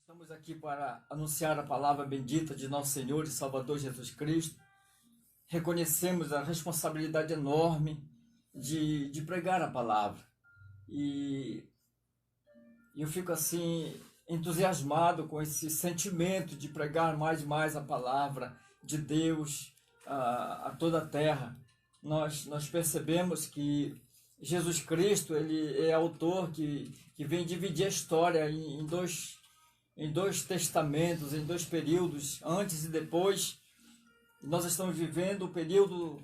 Estamos aqui para anunciar a palavra bendita de nosso Senhor e Salvador Jesus Cristo. Reconhecemos a responsabilidade enorme de pregar a palavra. E eu fico assim entusiasmado com esse sentimento de pregar mais e mais a palavra de Deus a toda a terra. Nós percebemos que Jesus Cristo ele é autor que vem dividir a história em dois testamentos, em dois períodos, antes e depois. Nós estamos vivendo o período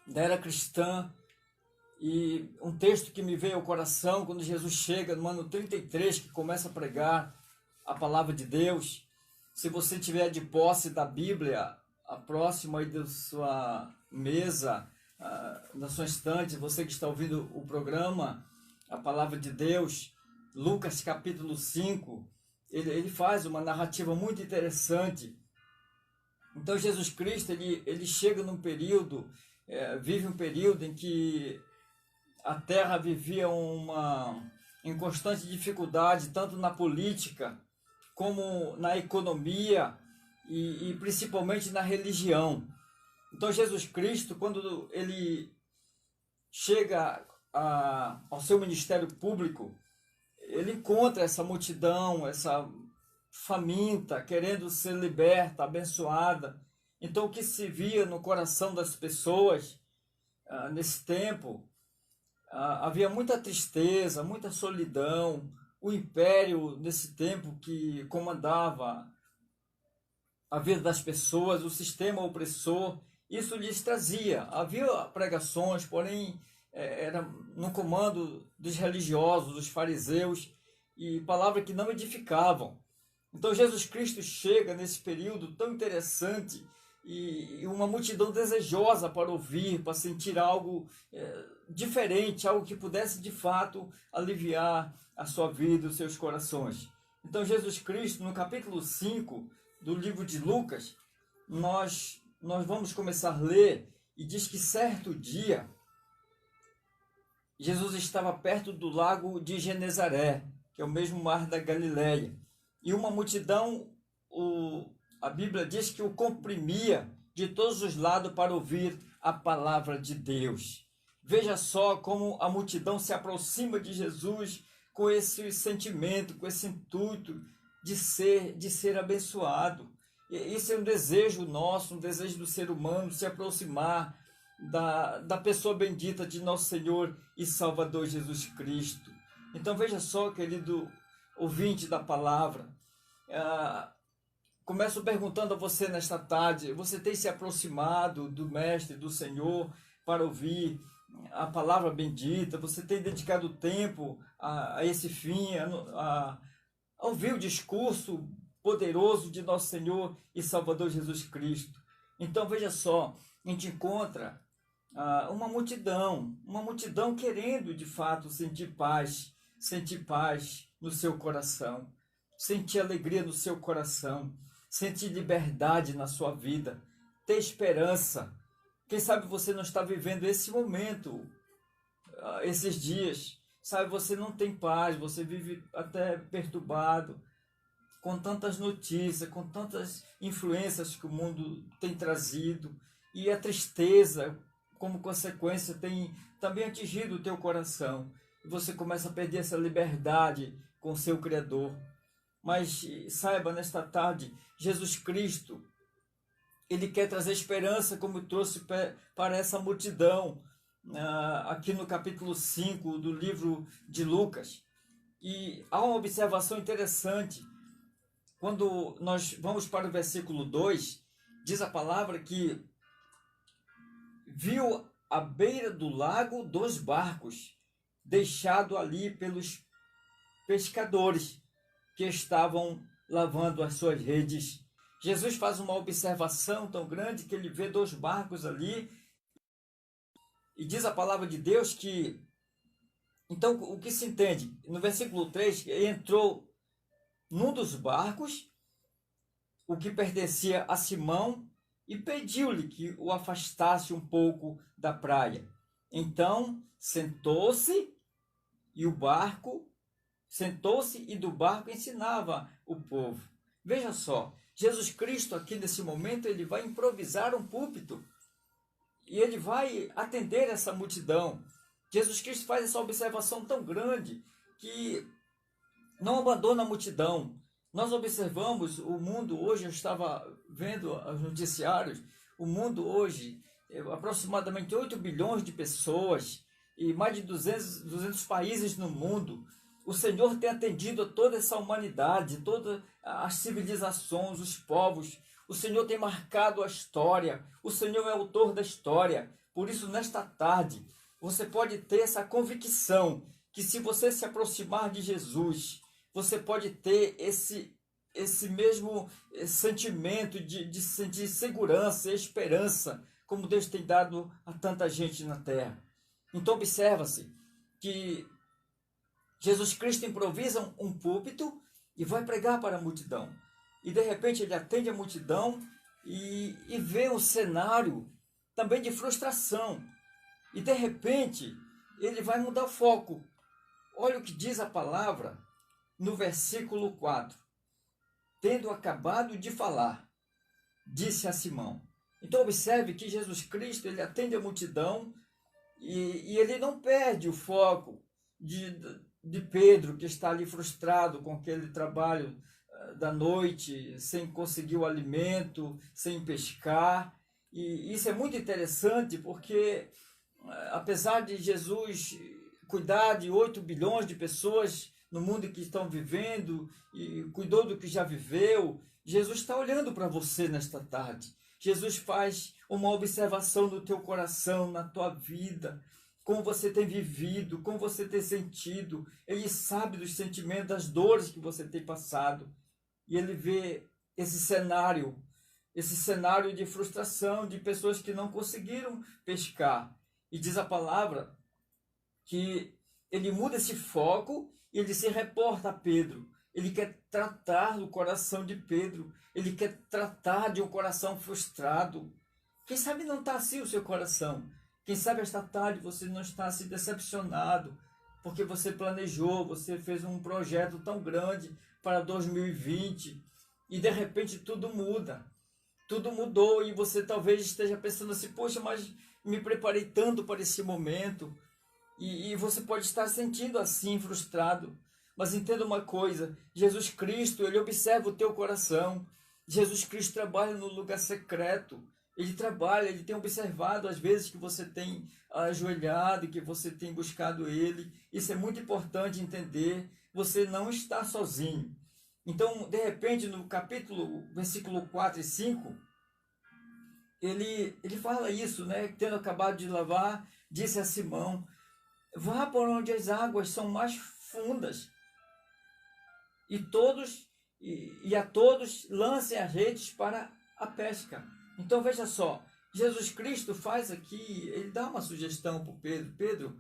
da era cristã, e um texto que me veio ao coração quando Jesus chega no ano 33, que começa a pregar a palavra de Deus. Se você tiver de posse da Bíblia, a próxima aí da sua mesa, na sua estante, você que está ouvindo o programa, a palavra de Deus, Lucas capítulo 5, ele faz uma narrativa muito interessante. Então Jesus Cristo ele chega num período, vive um período em que a terra vivia em constante dificuldade, tanto na política como na economia e principalmente na religião. Então Jesus Cristo, quando ele chega ao seu ministério público, ele encontra essa multidão, essa faminta, querendo ser liberta, abençoada. Então o que se via no coração das pessoas nesse tempo, havia muita tristeza, muita solidão. O império nesse tempo que comandava a vida das pessoas, o sistema opressor, isso lhes trazia. Havia pregações, porém era no comando dos religiosos, dos fariseus, e palavras que não edificavam. Então Jesus Cristo chega nesse período tão interessante e uma multidão desejosa para ouvir, para sentir algo diferente, algo que pudesse de fato aliviar a sua vida, os seus corações. Então Jesus Cristo, no capítulo 5 do livro de Lucas, nós vamos começar a ler, e diz que certo dia Jesus estava perto do lago de Genezaré, que é o mesmo mar da Galileia, e uma multidão, a Bíblia diz que o comprimia de todos os lados para ouvir a palavra de Deus. Veja só como a multidão se aproxima de Jesus com esse sentimento, com esse intuito de ser abençoado. E isso é um desejo nosso, um desejo do ser humano, se aproximar da pessoa bendita de nosso Senhor e Salvador Jesus Cristo. Então veja só, querido ouvinte da palavra, começo perguntando a você nesta tarde: você tem se aproximado do Mestre, do Senhor, para ouvir a palavra bendita? Você tem dedicado tempo a esse fim, a ouvir o discurso poderoso de nosso Senhor e Salvador Jesus Cristo? Então veja só, a gente encontra uma multidão querendo de fato sentir paz no seu coração, sentir alegria no seu coração, sentir liberdade na sua vida, ter esperança. Quem sabe você não está vivendo esse momento, esses dias, sabe, você não tem paz, você vive até perturbado, com tantas notícias, com tantas influências que o mundo tem trazido, e a tristeza, como consequência, tem também atingido o teu coração. E você começa a perder essa liberdade com o seu Criador. Mas saiba, nesta tarde, Jesus Cristo, ele quer trazer esperança, como trouxe para essa multidão, aqui no capítulo 5 do livro de Lucas. E há uma observação interessante. Quando nós vamos para o versículo 2, diz a palavra que viu à beira do lago 2 barcos, deixados ali pelos pescadores que estavam lavando as suas redes. Jesus faz uma observação tão grande que ele vê 2 barcos ali, e diz a palavra de Deus que, então o que se entende? No versículo 3, entrou num dos barcos, o que pertencia a Simão, e pediu-lhe que o afastasse um pouco da praia. Então sentou-se, e o barco sentou-se e do barco ensinava o povo. Veja só, Jesus Cristo aqui nesse momento, ele vai improvisar um púlpito e ele vai atender essa multidão. Jesus Cristo faz essa observação tão grande que não abandona a multidão. Nós observamos o mundo hoje, eu estava vendo os noticiários, o mundo hoje, aproximadamente 8 bilhões de pessoas e mais de 200 países no mundo. O Senhor tem atendido a toda essa humanidade, todas as civilizações, os povos. O Senhor tem marcado a história. O Senhor é autor da história. Por isso, nesta tarde, você pode ter essa convicção que se você se aproximar de Jesus, você pode ter esse mesmo sentimento de sentir segurança e esperança, como Deus tem dado a tanta gente na terra. Então, observa-se que Jesus Cristo improvisa um púlpito e vai pregar para a multidão. E de repente ele atende a multidão e vê um cenário também de frustração. E de repente ele vai mudar o foco. Olha o que diz a palavra no versículo 4. Tendo acabado de falar, disse a Simão. Então observe que Jesus Cristo ele atende a multidão e ele não perde o foco de Pedro, que está ali frustrado com aquele trabalho da noite, sem conseguir o alimento, sem pescar. E isso é muito interessante porque, apesar de Jesus cuidar de 8 bilhões de pessoas no mundo que estão vivendo, e cuidou do que já viveu, Jesus está olhando para você nesta tarde. Jesus faz uma observação no teu coração, na tua vida, como você tem vivido, como você tem sentido. Ele sabe dos sentimentos, das dores que você tem passado. E ele vê esse cenário de frustração, de pessoas que não conseguiram pescar. E diz a palavra que ele muda esse foco e ele se reporta a Pedro. Ele quer tratar do coração de Pedro. Ele quer tratar de um coração frustrado. Quem sabe não está assim o seu coração. Quem sabe esta tarde você não está assim decepcionado, porque você planejou, você fez um projeto tão grande para 2020 e de repente tudo muda. Tudo mudou e você talvez esteja pensando assim, poxa, mas me preparei tanto para esse momento. E você pode estar sentindo assim, frustrado. Mas entenda uma coisa, Jesus Cristo, ele observa o teu coração. Jesus Cristo trabalha no lugar secreto. Ele trabalha, ele tem observado as vezes que você tem ajoelhado e que você tem buscado ele. Isso é muito importante entender. Você não está sozinho. Então, de repente, no versículo 4 e 5, ele fala isso, né? Tendo acabado de lavar, disse a Simão, vá por onde as águas são mais fundas e a todos lancem as redes para a pesca. Então veja só, Jesus Cristo faz aqui, ele dá uma sugestão para o Pedro. Pedro,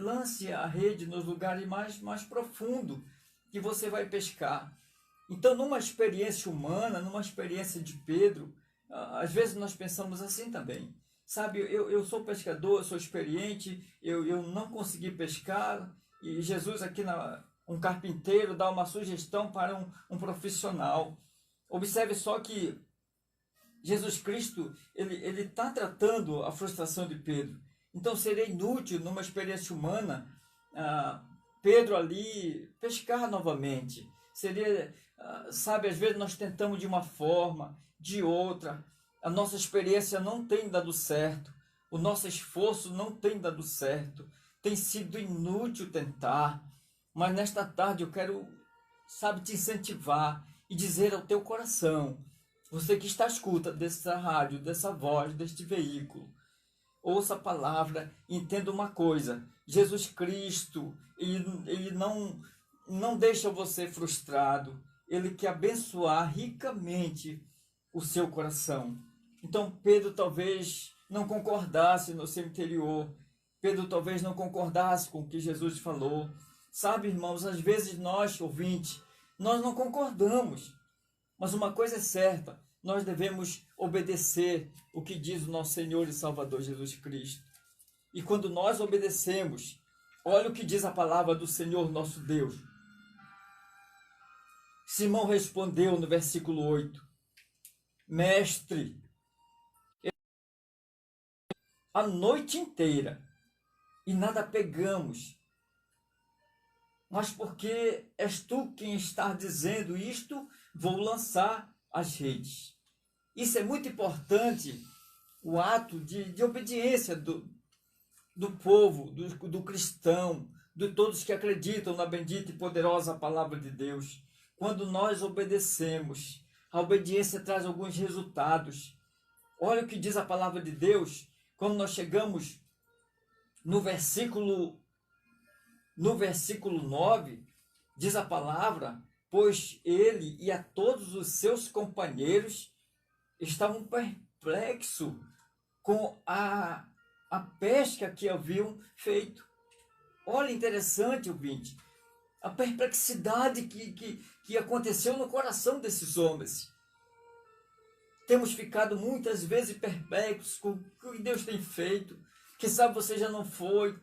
lance a rede nos lugares mais profundos que você vai pescar. Então, numa experiência humana, numa experiência de Pedro, às vezes nós pensamos assim também. Sabe, eu sou pescador, eu sou experiente, eu não consegui pescar, e Jesus aqui, um carpinteiro, dá uma sugestão para um profissional. Observe só que Jesus Cristo, ele está tratando a frustração de Pedro. Então seria inútil, numa experiência humana, Pedro ali pescar novamente. Seria, sabe, às vezes nós tentamos de uma forma, de outra. A nossa experiência não tem dado certo. O nosso esforço não tem dado certo. Tem sido inútil tentar. Mas nesta tarde eu quero, sabe, te incentivar e dizer ao teu coração, você que está à escuta dessa rádio, dessa voz, deste veículo, ouça a palavra, entenda uma coisa, Jesus Cristo, ele não deixa você frustrado, ele quer abençoar ricamente o seu coração. Então Pedro talvez não concordasse no seu interior, Pedro talvez não concordasse com o que Jesus falou. Sabe, irmãos, às vezes nós, ouvintes, nós não concordamos. Mas uma coisa é certa, nós devemos obedecer o que diz o nosso Senhor e Salvador Jesus Cristo. E quando nós obedecemos, olha o que diz a palavra do Senhor nosso Deus. Simão respondeu no versículo 8: Mestre, a noite inteira e nada pegamos, mas porque és tu quem está dizendo isto, vou lançar as redes. Isso é muito importante, o ato de obediência do povo, do cristão, de todos que acreditam na bendita e poderosa palavra de Deus. Quando nós obedecemos, a obediência traz alguns resultados. Olha o que diz a palavra de Deus, quando nós chegamos no versículo 9, diz a palavra: pois ele e a todos os seus companheiros estavam perplexos com a pesca que haviam feito. Olha, interessante, ouvinte, a perplexidade que aconteceu no coração desses homens. Temos ficado muitas vezes perplexos com o que Deus tem feito. Quem sabe você já não foi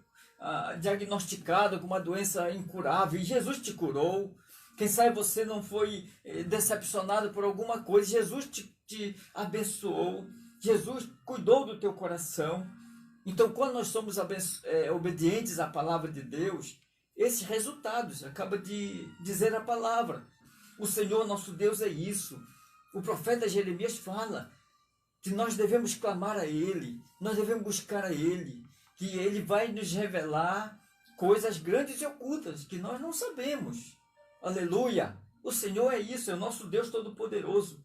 diagnosticado com uma doença incurável e Jesus te curou. Quem sabe você não foi decepcionado por alguma coisa, Jesus te abençoou. Jesus cuidou do teu coração. Então, quando nós somos obedientes à palavra de Deus, esses resultados, acaba de dizer a palavra. O Senhor nosso Deus é isso. O profeta Jeremias fala que nós devemos clamar a Ele, nós devemos buscar a Ele, que Ele vai nos revelar coisas grandes e ocultas que nós não sabemos. Aleluia! O Senhor é isso, é o nosso Deus Todo-Poderoso.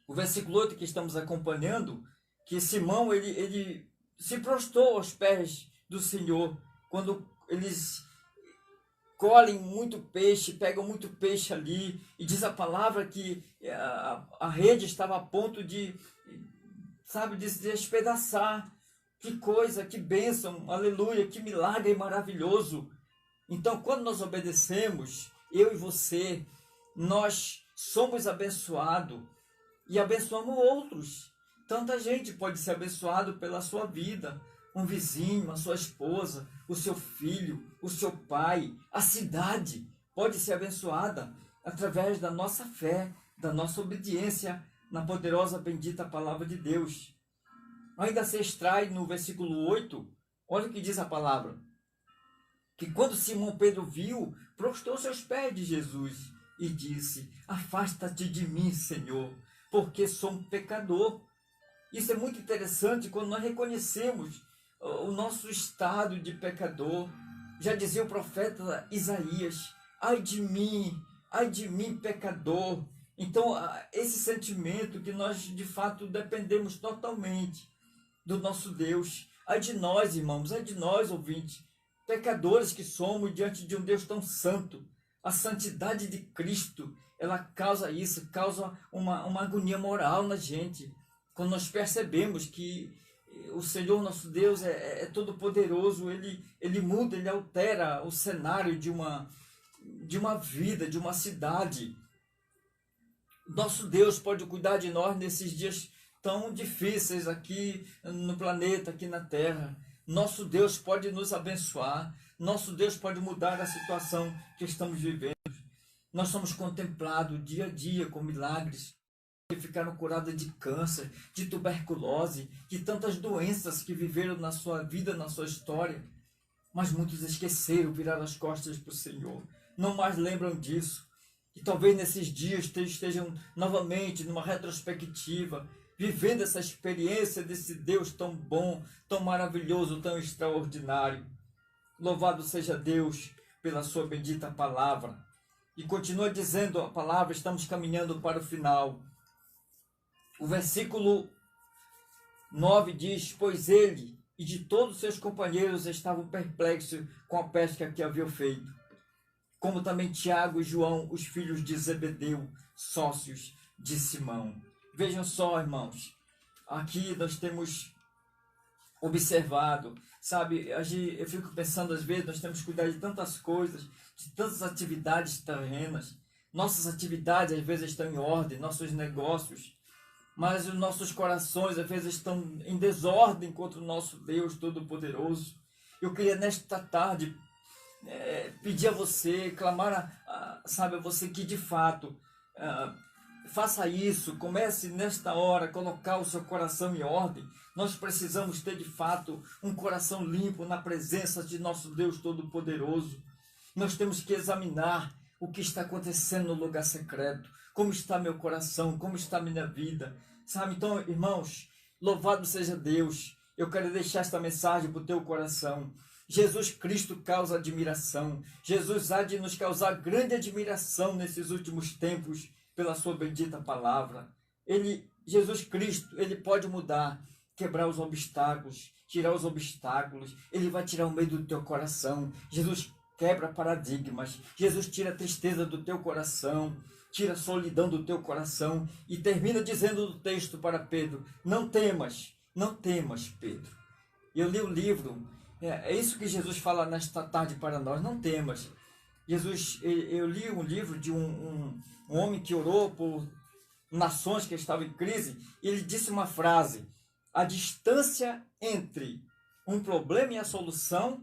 O versículo 8 que estamos acompanhando, que Simão ele se prostrou aos pés do Senhor, quando eles colhem muito peixe, pegam muito peixe ali, e diz a palavra que a rede estava a ponto de se despedaçar. Que coisa, que bênção, aleluia, que milagre maravilhoso. Então, quando nós obedecemos, eu e você, nós somos abençoados e abençoamos outros. Tanta gente pode ser abençoado pela sua vida, um vizinho, a sua esposa, o seu filho, o seu pai, a cidade pode ser abençoada através da nossa fé, da nossa obediência na poderosa, bendita palavra de Deus. Ainda se extrai no versículo 8, olha o que diz a palavra, que quando Simão Pedro viu, prostrou-se aos pés de Jesus e disse: afasta-te de mim, Senhor, porque sou um pecador. Isso é muito interessante quando nós reconhecemos o nosso estado de pecador. Já dizia o profeta Isaías: ai de mim, pecador. Então, esse sentimento que nós de fato dependemos totalmente do nosso Deus. Ai de nós, irmãos, ai de nós, ouvintes, pecadores que somos diante de um Deus tão santo. A santidade de Cristo, ela causa isso, causa uma agonia moral na gente. Quando nós percebemos que o Senhor nosso Deus é todo poderoso, ele muda, ele altera o cenário de uma vida, de uma cidade. Nosso Deus pode cuidar de nós nesses dias tão difíceis aqui no planeta, aqui na Terra. Nosso Deus pode nos abençoar. Nosso Deus pode mudar a situação que estamos vivendo. Nós somos contemplados dia a dia com milagres. Que ficaram curadas de câncer, de tuberculose, de tantas doenças que viveram na sua vida, na sua história. Mas muitos esqueceram, viraram as costas para o Senhor. Não mais lembram disso. E talvez nesses dias estejam novamente numa retrospectiva, vivendo essa experiência desse Deus tão bom, tão maravilhoso, tão extraordinário. Louvado seja Deus pela sua bendita palavra. E continua dizendo a palavra, estamos caminhando para o final. O versículo 9 diz: pois ele e de todos seus companheiros estavam perplexos com a pesca que haviam feito, como também Tiago e João, os filhos de Zebedeu, sócios de Simão. Vejam só, irmãos, aqui nós temos observado, sabe, eu fico pensando às vezes, nós temos que cuidar de tantas coisas, de tantas atividades terrenas. Nossas atividades às vezes estão em ordem, nossos negócios, mas os nossos corações às vezes estão em desordem contra o nosso Deus Todo-Poderoso. Eu queria nesta tarde pedir a você, clamar sabe, você que de fato faça isso, comece nesta hora a colocar o seu coração em ordem. Nós precisamos ter de fato um coração limpo na presença de nosso Deus Todo-Poderoso. Nós temos que examinar o que está acontecendo no lugar secreto, como está meu coração, como está minha vida, sabe? Então, irmãos, louvado seja Deus. Eu quero deixar esta mensagem para o teu coração. Jesus Cristo causa admiração. Jesus há de nos causar grande admiração nesses últimos tempos pela sua bendita palavra. Jesus Cristo, ele pode mudar, quebrar os obstáculos, tirar os obstáculos. Ele vai tirar o medo do teu coração. Jesus quebra paradigmas. Jesus tira a tristeza do teu coração, tira a solidão do teu coração e termina dizendo no texto para Pedro: não temas, Pedro. Eu li o livro, é isso que Jesus fala nesta tarde para nós: não temas. Eu li um livro de um homem que orou por nações que estavam em crise, e ele disse uma frase: a distância entre um problema e a solução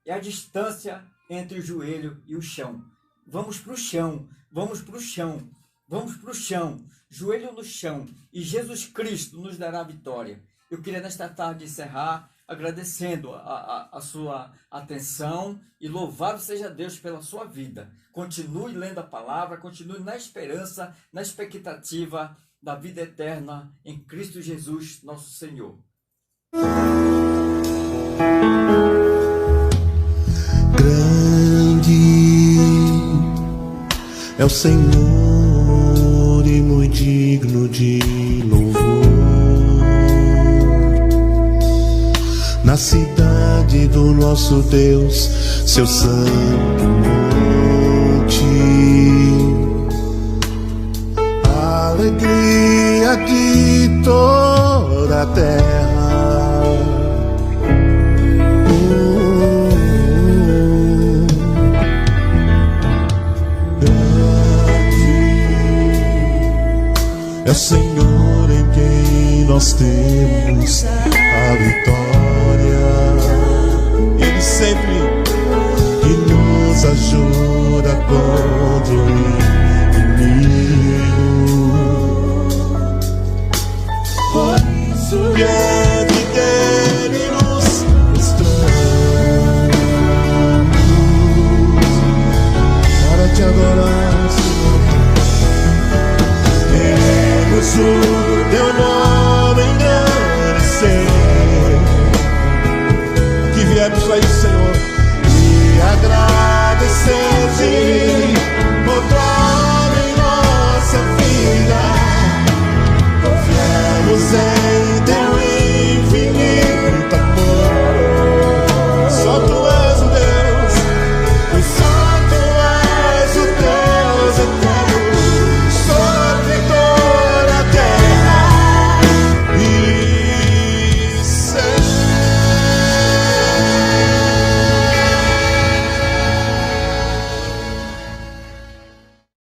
é a distância entre o joelho e o chão. Vamos para o chão, vamos para o chão, vamos para o chão, joelho no chão, e Jesus Cristo nos dará vitória. Eu queria nesta tarde encerrar agradecendo a sua atenção e louvado seja Deus pela sua vida. Continue lendo a palavra, continue na esperança, na expectativa da vida eterna em Cristo Jesus, nosso Senhor. Grande é o Senhor e muito digno de louvor. Na cidade do nosso Deus, seu santo monte, a alegria de toda a terra. É o Senhor em quem nós temos a vitória. Ele sempre que nos ajuda contra o inimigo. Por isso diante dele nos prostramos para te adorar, Senhor. Queremos